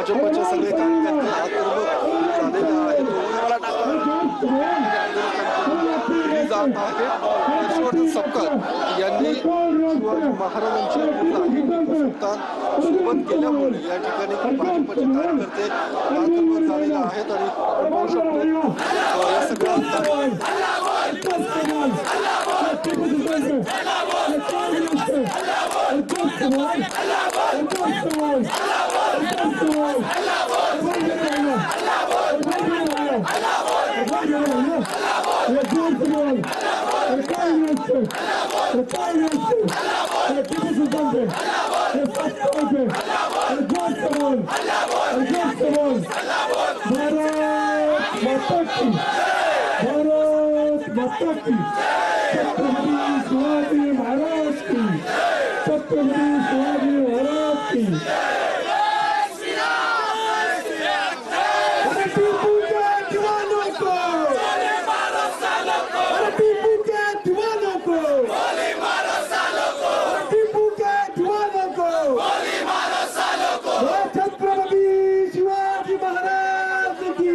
भाजपचे सगळे कार्यकर्ते आक्रमक झालेले आहेत। जात आहे हर्षवर्धन सपकाळ यांनी शिवाजी महाराजांची पूर्ण टिपू सुलतान सोबत गेल्यामुळे या ठिकाणी भाजपचे कार्यकर्ते आक्रमक झालेले आहेत आणि आपण पाहू शकतो या सगळ्या शिवाजी महाराज की छत्रपति शिवाजी महाराज की टीपू के दीवानों को टीपू के दीवानों को टीपू के दीवानों को छत्रपति शिवाजी महाराज की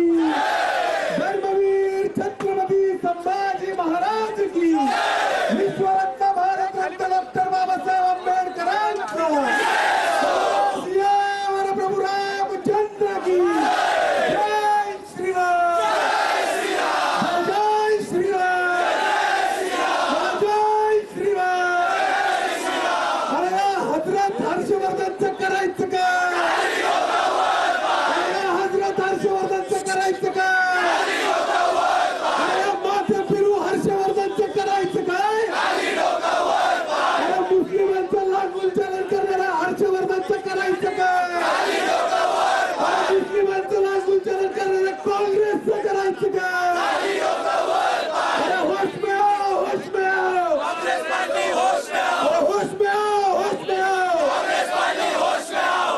धर्मवीर छत्रपति संभाजी महाराज की विश्वरत्न भारत रत्न डॉक्टर बाबासाहेब आंबेडकरांचा सियावर प्रभू रामचंद्र की जय श्रीराम जय श्रीराम जय श्रीराम। अरे हजरत हर्षवर्धनचं करायचं का? अरे हजरत हर्षवर्धनचं करायचं का? अरे माथे फिरू हर्षवर्धनचं करायचं काय? अरे मुस्लिमांचं लागूलचालन करणारा हर्षवर्धनचं करायचं काय? अरे मुस्लिमांचं लागूलचालन करणाऱ्या काँग्रेसचं करायचं काय? अरे होश में आओ, होश में आओ, होश में आओ, होश में आओ,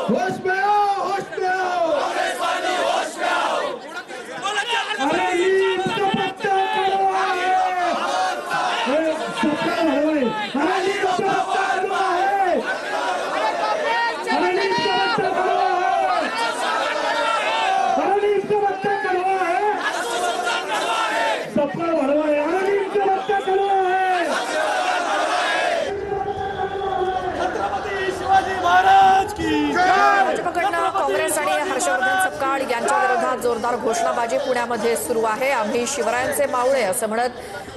होश में आओ, होश में आओ। अरे नीम का पत्ता कड़वा है, अरे सपना है, अरे नीम का पत्ता कड़वा है, अरे नीम का पत्ता कड़वा है, अरे नीम का पत्ता कड़वा है, सपना भरवा है, अरे नीम का पत्ता कड़वा है। छत्रपति शिवाजी महाराज की भाजपकडनं काँग्रेस आणि हर्षवर्धन सपकाळ यांच्या विरोधात जोरदार घोषणाबाजी पुण्यामध्ये सुरू आहे। आम्ही शिवरायांचे मावळे असं म्हणत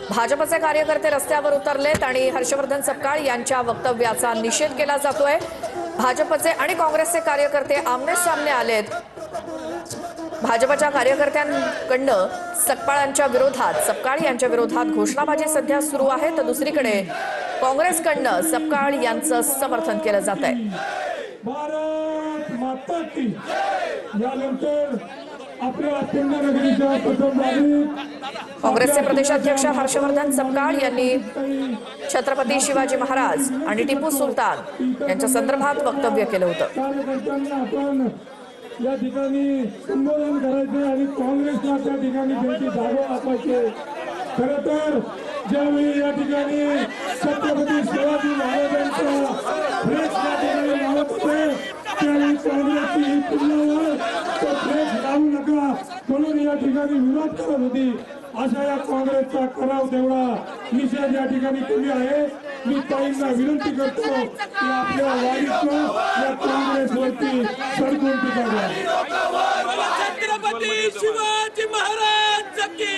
भाजपचे कार्यकर्ते रस्त्यावर उतरलेत आणि हर्षवर्धन सपकाळ यांच्या वक्तव्याचा निषेध केला जातोय। भाजपचे आणि काँग्रेसचे कार्यकर्ते आमने सामने आलेत। भाजपच्या कार्यकर्त्यांकडनं सपकाळ यांच्या विरोधात घोषणाबाजी सध्या सुरू आहे, तर दुसरीकडे काँग्रेसकडनं सपकाळ यांचं समर्थन केलं जात आहे। भारत माता की यानंतर आपल्या पुण्यनगरीच्या प्रथम नागरिक काँग्रेसचे प्रदेशाध्यक्ष हर्षवर्धन सपकाळ यांनी छत्रपती शिवाजी महाराज आणि टिपू सुलतान यांच्या संदर्भात वक्तव्य केलं होतं। कार्यकर्त्यांना आपण या ठिकाणी संबोधन करायचे आणि काँग्रेसला त्या ठिकाणी त्यांची जागा वापायचे। खरं तर ज्यावेळी या ठिकाणी छत्रपती शिवाजी महाराजांचा फ्लेक्स या ठिकाणी लावत होते त्यावेळी काँग्रेसची ही पुण्यावर तो फ्लेक्स लावू नका म्हणून या ठिकाणी विरोध करत होती। अशा या काँग्रेसचा कराव तेवढा निषेध या ठिकाणी केली आहे। मी ताईंना विनंती करतो की आपल्या वारीचं या काँग्रेसवरती सडकून टीका द्या। छत्रपती शिवाजी महाराज की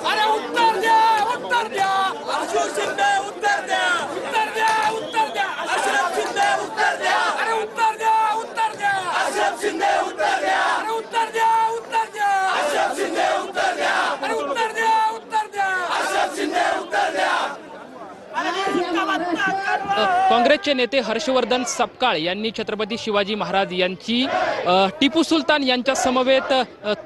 अरे उत्तर द्या अशोक शिंदे उत्तर द्या अशोक शिंदे उत्तर द्या अरे उत्तर द्या अशोक शिंदे उत्तर द्या अरे उत्तर द्या अशोक शिंदे उत्तर द्या अरे उत्तर द्या अशोक शिंदे उत्तर द्या। काँग्रेसचे नेते हर्षवर्धन सपकाळ यांनी छत्रपती शिवाजी महाराज यांची टिपू सुलतान यांच्या समवेत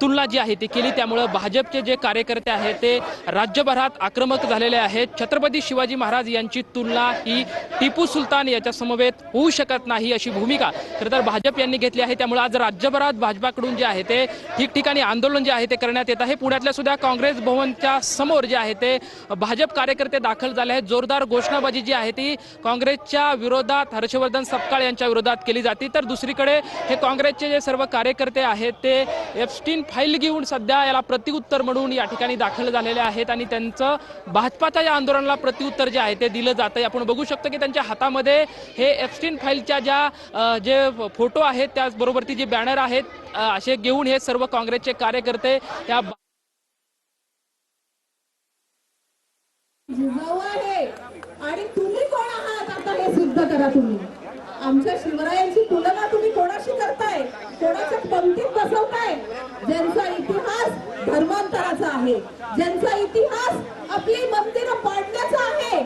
तुलना जी आहे ती केली, त्यामुळे भाजपचे जे कार्यकर्ते आहेत ते राज्यभरात आक्रमक झालेले आहेत। छत्रपती शिवाजी महाराज यांची तुलना ही टिपू सुलतान याच्या समवेत होऊ शकत नाही अशी भूमिका खरं तर भाजप यांनी घेतली आहे। त्यामुळे आज राज्यभरात भाजपाकडून जे आहे ते ठिकठिकाणी आंदोलन जे आहे ते करण्यात येत आहे। पुण्यातल्या सुद्धा काँग्रेस भवनच्या समोर जे आहे ते भाजप कार्यकर्ते दाखल झाले आहेत। जोरदार घोषणाबाजी जी आहे ती काँग्रेसच्या विरोधात हर्षवर्धन सपकाळ यांच्या विरोधात केली जाते, तर दुसरीकडे हे काँग्रेसचे जे सर्व कार्यकर्ते आहेत ते एप्स्टीन फाईल घेऊन सध्या याला प्रतिउत्तर म्हणून या ठिकाणी दाखल झालेले आहेत आणि त्यांचं भाजपाच्या या आंदोलनाला प्रतिउत्तर जे आहे ते दिलं जातं। आपण बघू शकतो की त्यांच्या हातामध्ये हे एप्स्टीन फाईलच्या ज्या जे फोटो आहेत त्याचबरोबर ती जे बॅनर आहेत असे घेऊन हे सर्व काँग्रेसचे कार्यकर्ते या आहे आणि तुम्ही कोण आहात आता हे सिद्ध करा। तुम्ही आमच्या शिवरायांची तुलना तुम्ही कोणाशी करताय, कोणाच्या पंक्तीत बसवताय? ज्यांचा इतिहास धर्मांतराचा आहे, ज्यांचा इतिहास आपली मंदिरं पाडण्याचा आहे,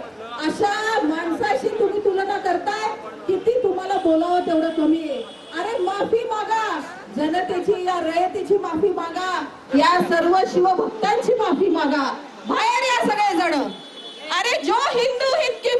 अशा माणसाशी तुम्ही तुलना करताय। किती तुम्हाला बोलावं तेवढं कमी आहे। अरे माफी मागा, जनतेची या रयतेची माफी मागा, या सर्व शिवभक्तांची माफी मागा। बाहेर या सगळे जण। अरे जो हिंदू हित की